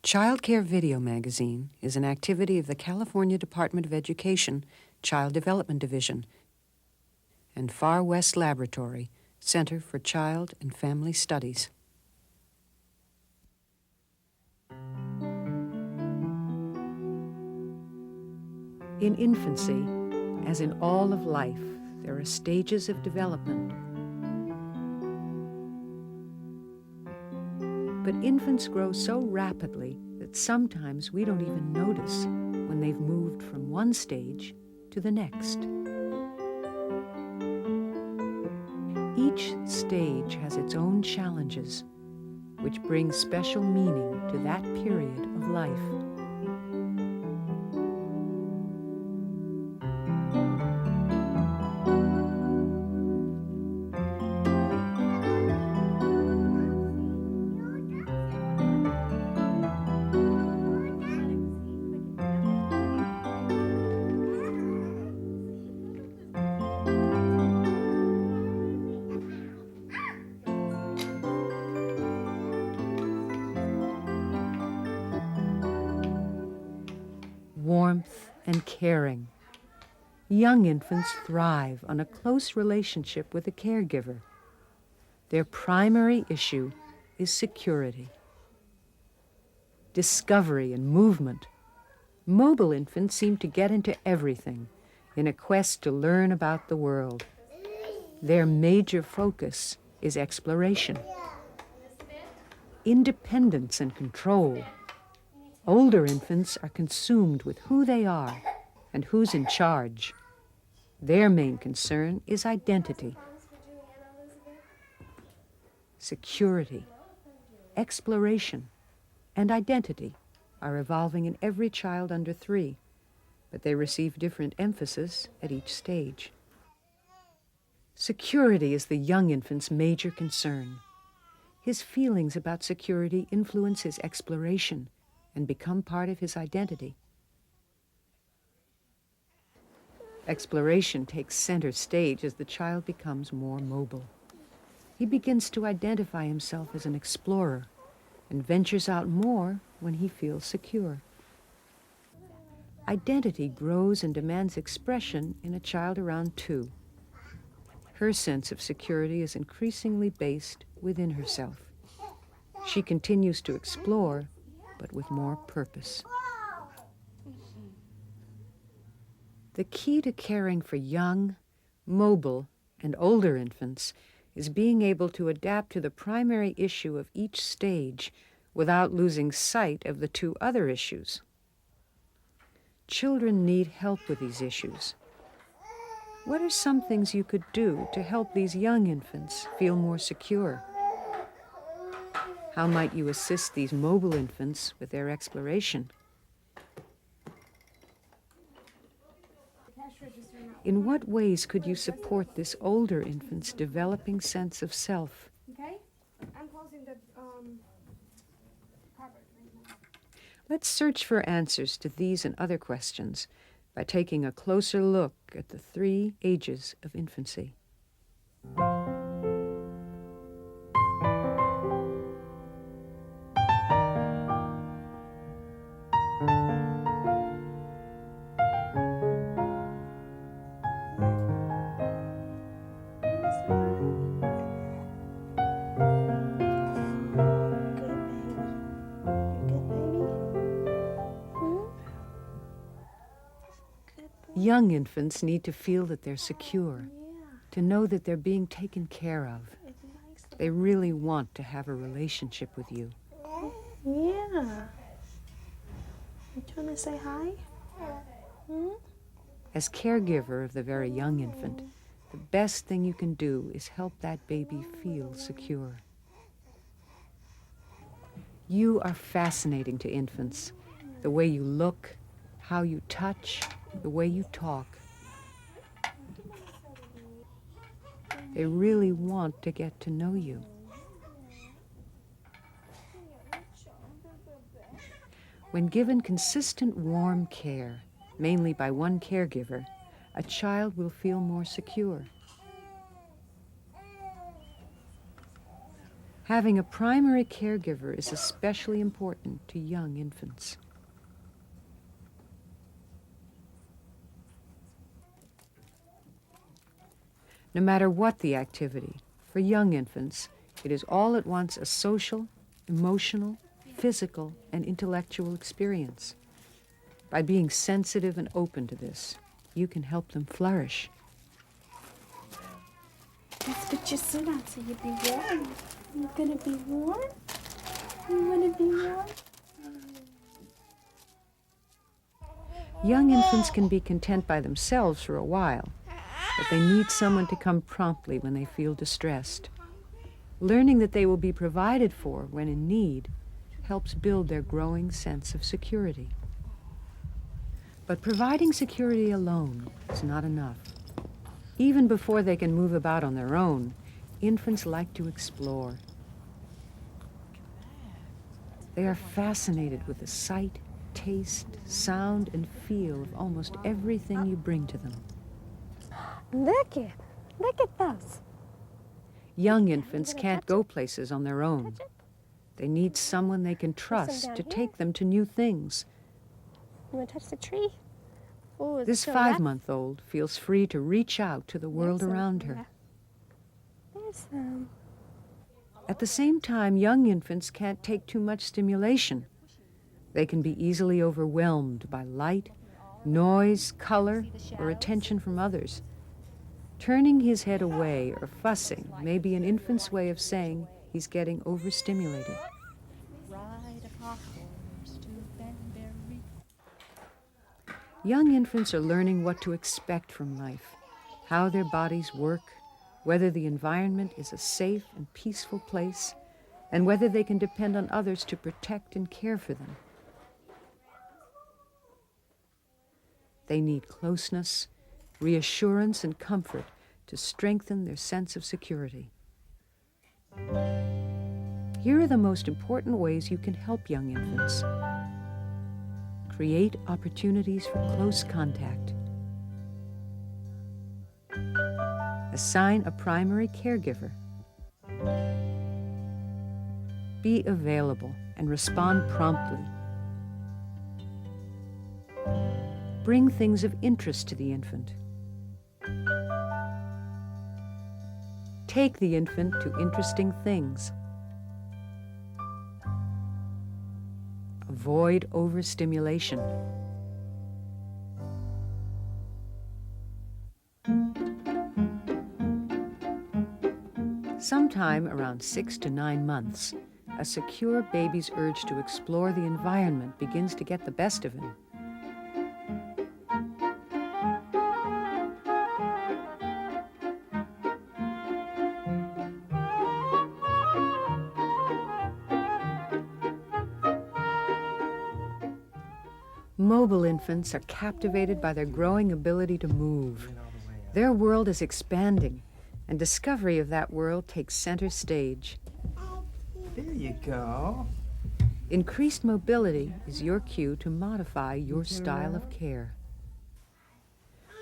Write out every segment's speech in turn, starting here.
Child Care Video Magazine is an activity of the California Department of Education, Child Development Division, and Far West Laboratory, Center for Child and Family Studies. In infancy, as in all of life, there are stages of development. But infants grow so rapidly that sometimes we don't even notice when they've moved from one stage to the next. Each stage has its own challenges, which bring special meaning to that period of life. Warmth and caring. Young infants thrive on a close relationship with a caregiver. Their primary issue is security. Discovery and movement. Mobile infants seem to get into everything in a quest to learn about the world. Their major focus is exploration. Independence and control. Older infants are consumed with who they are and who's in charge. Their main concern is identity. Security, exploration, and identity are evolving in every child under 3, but they receive different emphasis at each stage. Security is the young infant's major concern. His feelings about security influence his exploration and become part of his identity. Exploration takes center stage as the child becomes more mobile. He begins to identify himself as an explorer and ventures out more when he feels secure. Identity grows and demands expression in a child around 2. Her sense of security is increasingly based within herself. She continues to explore, but with more purpose. The key to caring for young, mobile, and older infants is being able to adapt to the primary issue of each stage without losing sight of the 2 other issues. Children need help with these issues. What are some things you could do to help these young infants feel more secure? How might you assist these mobile infants with their exploration? In what ways could you support this older infant's developing sense of self? Okay, I'm closing the cupboard. Let's search for answers to these and other questions by taking a closer look at the 3 ages of infancy. Young infants need to feel that they're secure, to know that they're being taken care of. They really want to have a relationship with you. Yeah. You trying to say hi? As caregiver of the very young infant, the best thing you can do is help that baby feel secure. You are fascinating to infants. The way you look, how you touch, the way you talk. They really want to get to know you. When given consistent warm care, mainly by one caregiver, a child will feel more secure. Having a primary caregiver is especially important to young infants. No matter what the activity, for young infants, it is all at once a social, emotional, physical, and intellectual experience. By being sensitive and open to this, you can help them flourish. Let's put your suit on so you'll be warm. You gonna be warm? You wanna be warm? Young infants can be content by themselves for a while, but they need someone to come promptly when they feel distressed. Learning that they will be provided for when in need helps build their growing sense of security. But providing security alone is not enough. Even before they can move about on their own, infants like to explore. They are fascinated with the sight, taste, sound, and feel of almost everything you bring to them. Look at those. Young infants can't go places on their own. They need someone they can trust to take them to new things. You wanna touch the tree? Oh, This 5-month-old feels free to reach out to the world around her. There's some. At the same time, young infants can't take too much stimulation. They can be easily overwhelmed by light, noise, color, or attention from others. Turning his head away or fussing may be an infant's way of saying he's getting overstimulated. Young infants are learning what to expect from life, how their bodies work, whether the environment is a safe and peaceful place, and whether they can depend on others to protect and care for them. They need closeness, reassurance, and comfort to strengthen their sense of security. Here are the most important ways you can help young infants. Create opportunities for close contact. Assign a primary caregiver. Be available and respond promptly. Bring things of interest to the infant. Take the infant to interesting things. Avoid overstimulation. Sometime around 6 to 9 months, a secure baby's urge to explore the environment begins to get the best of him. Mobile infants are captivated by their growing ability to move. Their world is expanding, and discovery of that world takes center stage. There you go. Increased mobility is your cue to modify your style of care.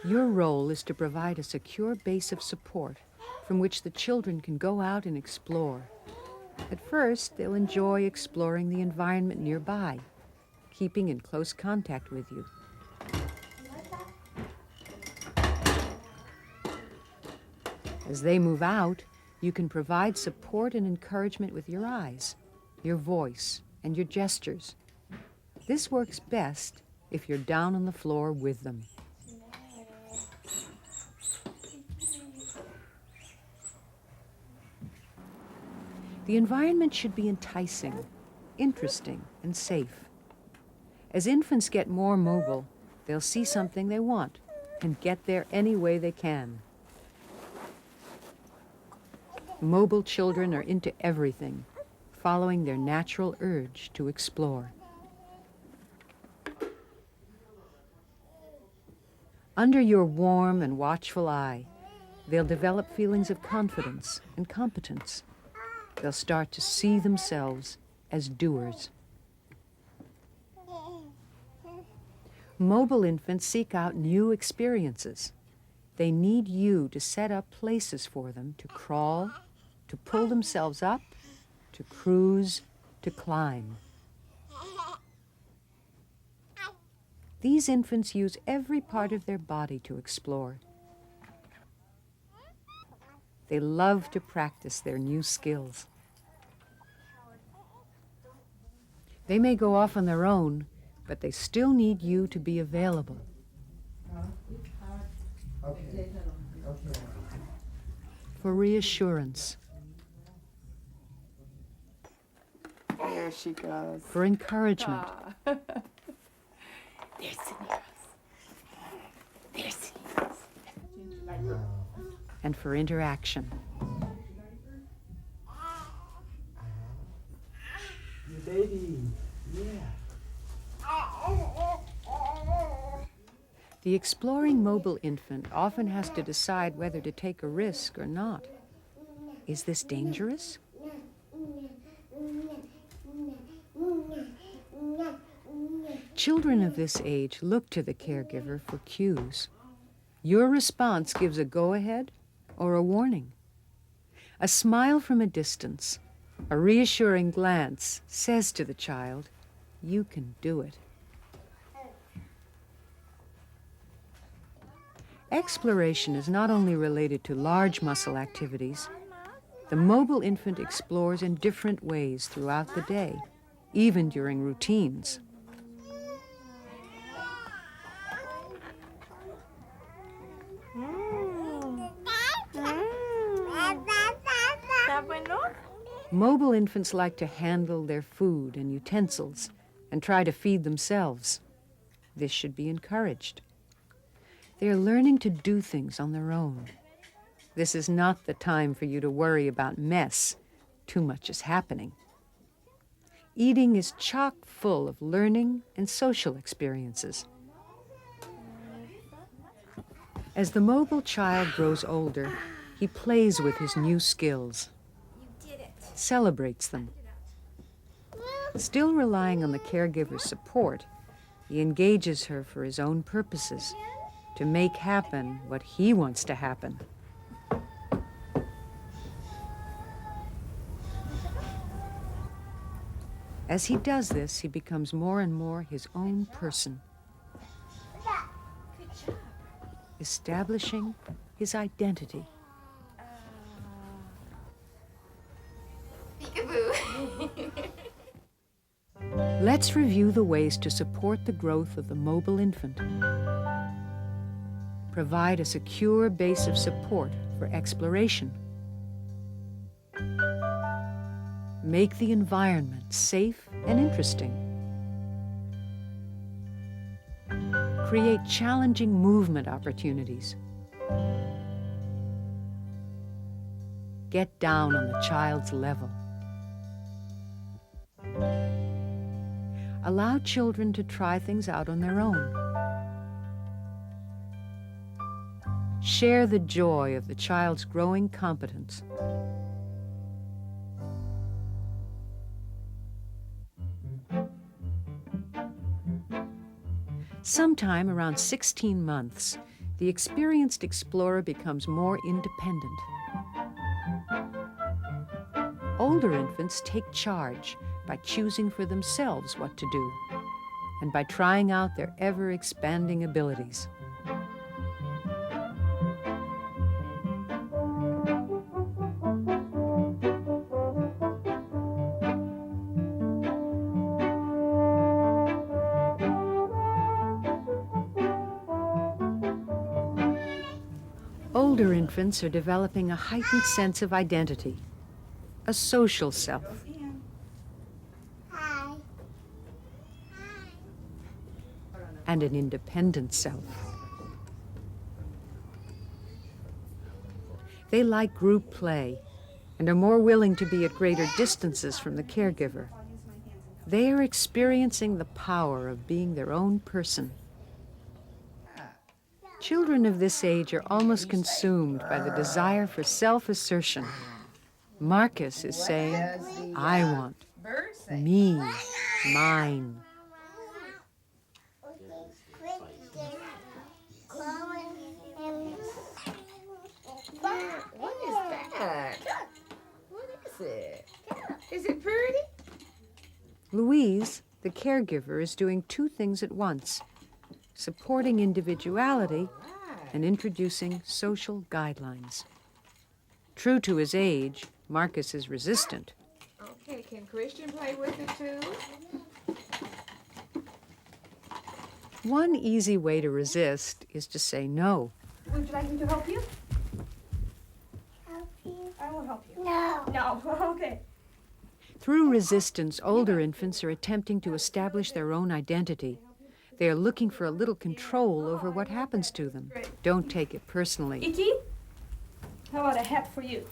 Your role is to provide a secure base of support from which the children can go out and explore. At first, they'll enjoy exploring the environment nearby, keeping in close contact with you. As they move out, you can provide support and encouragement with your eyes, your voice, and your gestures. This works best if you're down on the floor with them. The environment should be enticing, interesting, and safe. As infants get more mobile, they'll see something they want and get there any way they can. Mobile children are into everything, following their natural urge to explore. Under your warm and watchful eye, they'll develop feelings of confidence and competence. They'll start to see themselves as doers. Mobile infants seek out new experiences. They need you to set up places for them to crawl, to pull themselves up, to cruise, to climb. These infants use every part of their body to explore. They love to practice their new skills. They may go off on their own, but they still need you to be available. For reassurance. There she goes. For encouragement. There's Seniors. There's Seniors. And for interaction. You baby. Yeah. The exploring mobile infant often has to decide whether to take a risk or not. Is this dangerous? Children of this age look to the caregiver for cues. Your response gives a go-ahead or a warning. A smile from a distance, a reassuring glance says to the child, you can do it. Exploration is not only related to large muscle activities. The mobile infant explores in different ways throughout the day, even during routines. Mobile infants like to handle their food and utensils and try to feed themselves. This should be encouraged. They are learning to do things on their own. This is not the time for you to worry about mess. Too much is happening. Eating is chock full of learning and social experiences. As the mobile child grows older, he plays with his new skills, celebrates them. Still relying on the caregiver's support, he engages her for his own purposes, to make happen what he wants to happen. As he does this, he becomes more and more his own person, establishing his identity. Let's review the ways to support the growth of the mobile infant. Provide a secure base of support for exploration. Make the environment safe and interesting. Create challenging movement opportunities. Get down on the child's level. Allow children to try things out on their own. Share the joy of the child's growing competence. Sometime around 16 months, the experienced explorer becomes more independent. Older infants take charge by choosing for themselves what to do and by trying out their ever-expanding abilities. Older infants are developing a heightened sense of identity, a social self. And an independent self. They like group play and are more willing to be at greater distances from the caregiver. They are experiencing the power of being their own person. Children of this age are almost consumed by the desire for self-assertion. Marcus is saying, I want, me, mine. What is that? What is it? Is it pretty? Louise, the caregiver, is doing two things at once: supporting individuality and introducing social guidelines. True to his age, Marcus is resistant. Okay, can Christian play with it too? One easy way to resist is to say no. Would you like me to help you? Help you? I will help you. No. No, okay. Through resistance, older infants are attempting to establish their own identity. They are looking for a little control over what happens to them. Don't take it personally. Icky, how about a hat for you?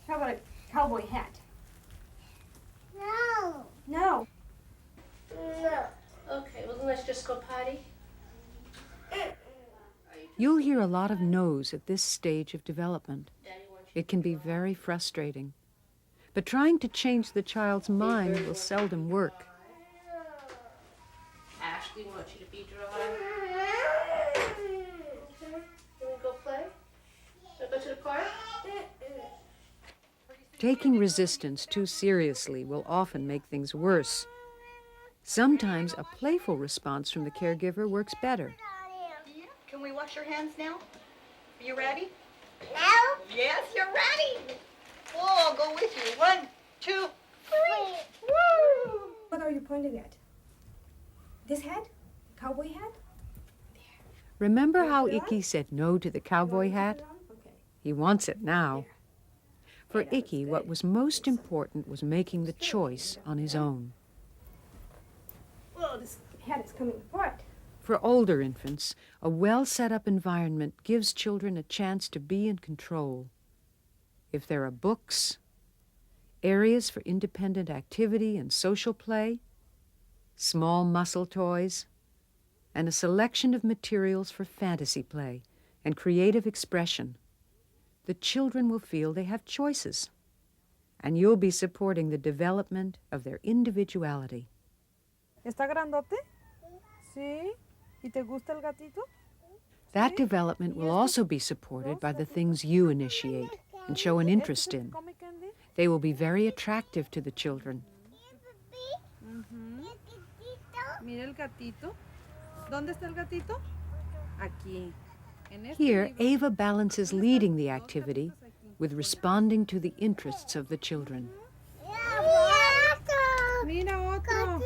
How about a cowboy hat? No. No. No. Okay, well then let's just go potty. You'll hear a lot of no's at this stage of development. It can be very frustrating. But trying to change the child's mind will seldom work. Ashley wants you to be dry. Okay. Can we go play? Should I go to the park? Taking resistance too seriously will often make things worse. Sometimes a playful response from the caregiver works better. Can we wash your hands now? Are you ready? No. Yes, you're ready. Whoa, I'll go with you. 1, 2, 3. Woo! What are you pointing at? This hat? Cowboy hat? Remember how Icky said no to the cowboy hat? Okay. He wants it now. For Icky, what was most important was making the choice on his own. Whoa, this hat is coming apart. For older infants, a well-set-up environment gives children a chance to be in control. If there are books, areas for independent activity and social play, small muscle toys, and a selection of materials for fantasy play and creative expression, the children will feel they have choices, and you'll be supporting the development of their individuality. ¿Está grandote? Sí. ¿Y te gusta el gatito? That development will also be supported by the things you initiate and show an interest in. ¿Come candy? They will be very attractive to the children. Mira el gatito. ¿Dónde está el gatito? Aquí. En este Here, libro. Ava balances leading the activity with responding to the interests of the children. Mira otro.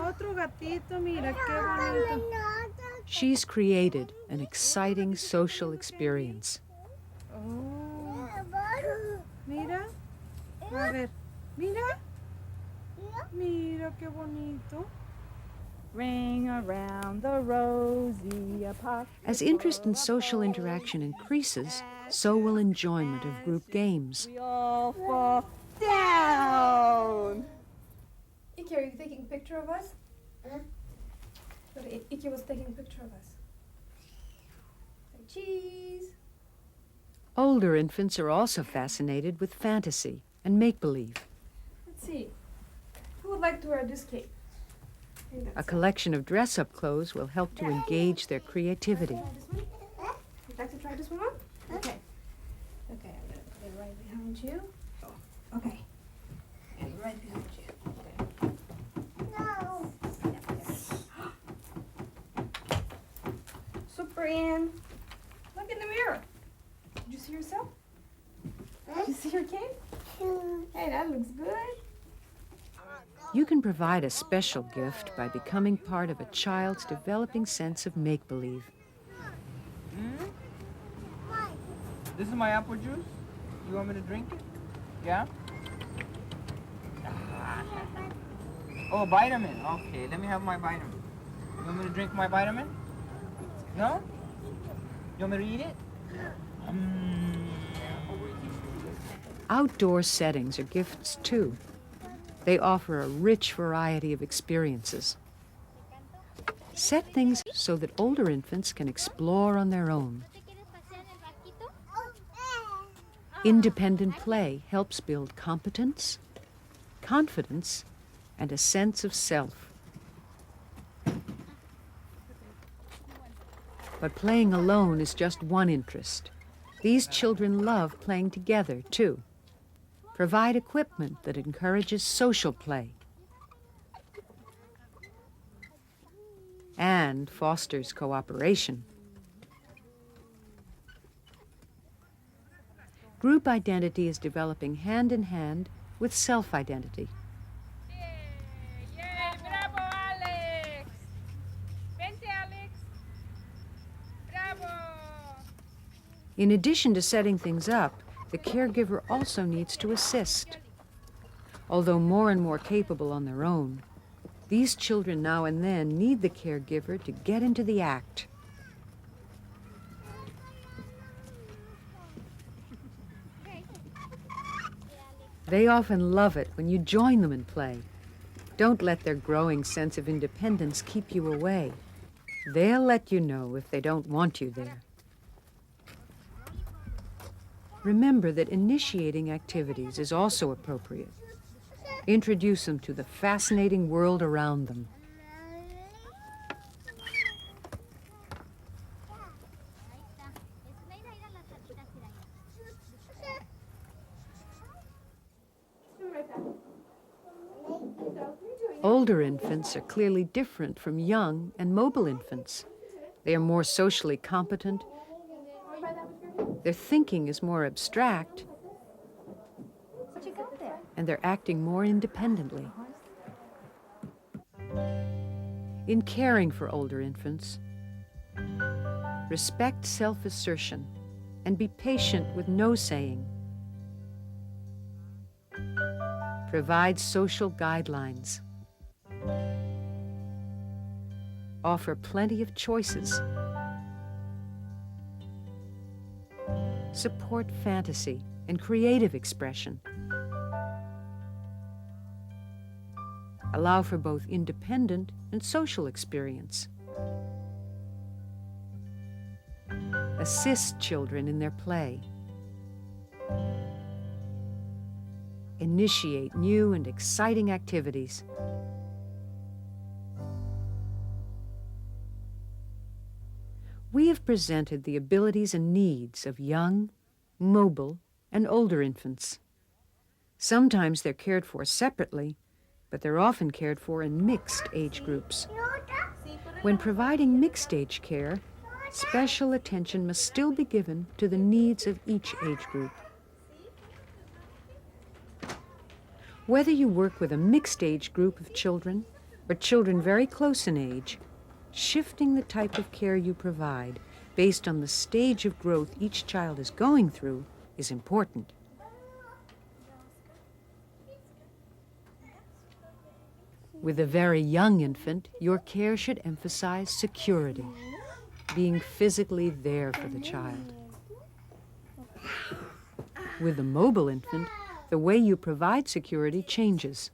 Otro gatito, mira qué bonito. She's created an exciting social experience. Oh, mira. A ver. Mira. Mira qué bonito. Ring around the rosy apart. As interest in social interaction increases, so will enjoyment of group games. We all fall down. Icky, are you taking a picture of us? Huh? But Icky was taking a picture of us. Say cheese. Older infants are also fascinated with fantasy and make-believe. Let's see. Who would like to wear this cape? I think A that's collection of dress-up clothes will help to engage their creativity. This one? Would you like to try this one on? Okay. Okay, I'm gonna put it right behind you. Oh, okay. And right behind you. Okay. No. Super Ann. Look in the mirror. Did you see yourself? Did you see your cape? Hey, that looks good. You can provide a special gift by becoming part of a child's developing sense of make-believe. This is my apple juice. You want me to drink it? Yeah? Oh, vitamin. Okay, let me have my vitamin. You want me to drink my vitamin? No? You want me to eat it? Outdoor settings are gifts too. They offer a rich variety of experiences. Set things so that older infants can explore on their own. Independent play helps build competence, confidence, and a sense of self. But playing alone is just one interest. These children love playing together, too. provide equipment that encourages social play, and fosters cooperation. Group identity is developing hand in hand with self-identity. Yay, bravo, Alex! Vente, Alex! Bravo! In addition to setting things up, the caregiver also needs to assist. Although more and more capable on their own, these children now and then need the caregiver to get into the act. They often love it when you join them in play. Don't let their growing sense of independence keep you away. They'll let you know if they don't want you there. Remember that initiating activities is also appropriate. Introduce them to the fascinating world around them. Older infants are clearly different from young and mobile infants. They are more socially competent. Their thinking is more abstract. And they're acting more independently. In caring for older infants, respect self-assertion and be patient with no-saying. Provide social guidelines. Offer plenty of choices. Support fantasy and creative expression. Allow for both independent and social experience. Assist children in their play. Initiate new and exciting activities. We have presented the abilities and needs of young, mobile, and older infants. Sometimes they're cared for separately, but they're often cared for in mixed age groups. When providing mixed-age care, special attention must still be given to the needs of each age group. Whether you work with a mixed-age group of children or children very close in age, shifting the type of care you provide based on the stage of growth each child is going through is important. With a very young infant, your care should emphasize security, being physically there for the child. With a mobile infant, the way you provide security changes.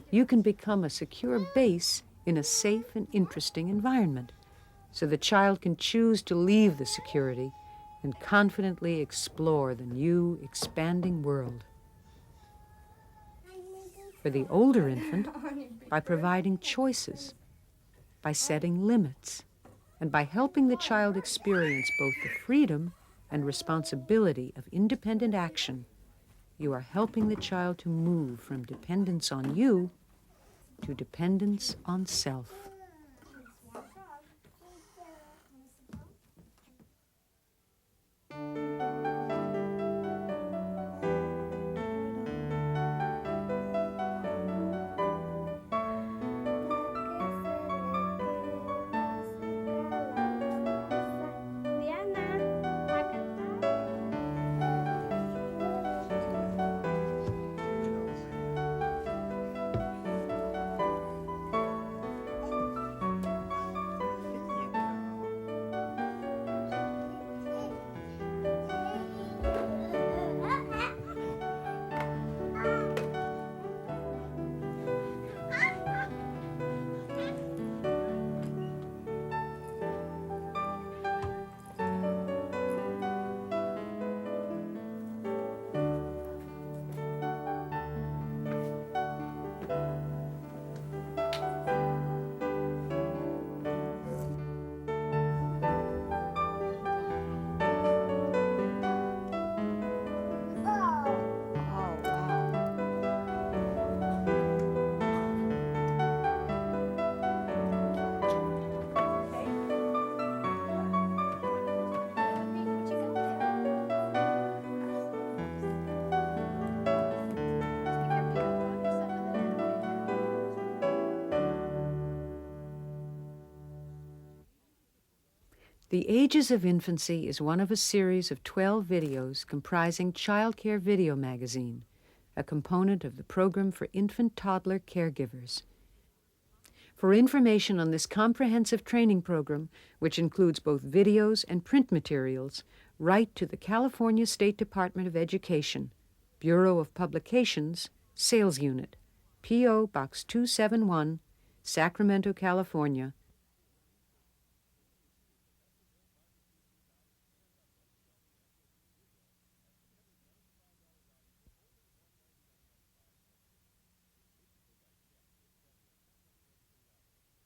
You can become a secure base in a safe and interesting environment, so the child can choose to leave the security and confidently explore the new, expanding world. For the older infant, by providing choices, by setting limits, and by helping the child experience both the freedom and responsibility of independent action, you are helping the child to move from dependence on you to dependence on self. The Ages of Infancy is one of a series of 12 videos comprising Child Care Video Magazine, a component of the program for infant-toddler caregivers. For information on this comprehensive training program, which includes both videos and print materials, write to the California State Department of Education, Bureau of Publications, Sales Unit, P.O. Box 271, Sacramento, California,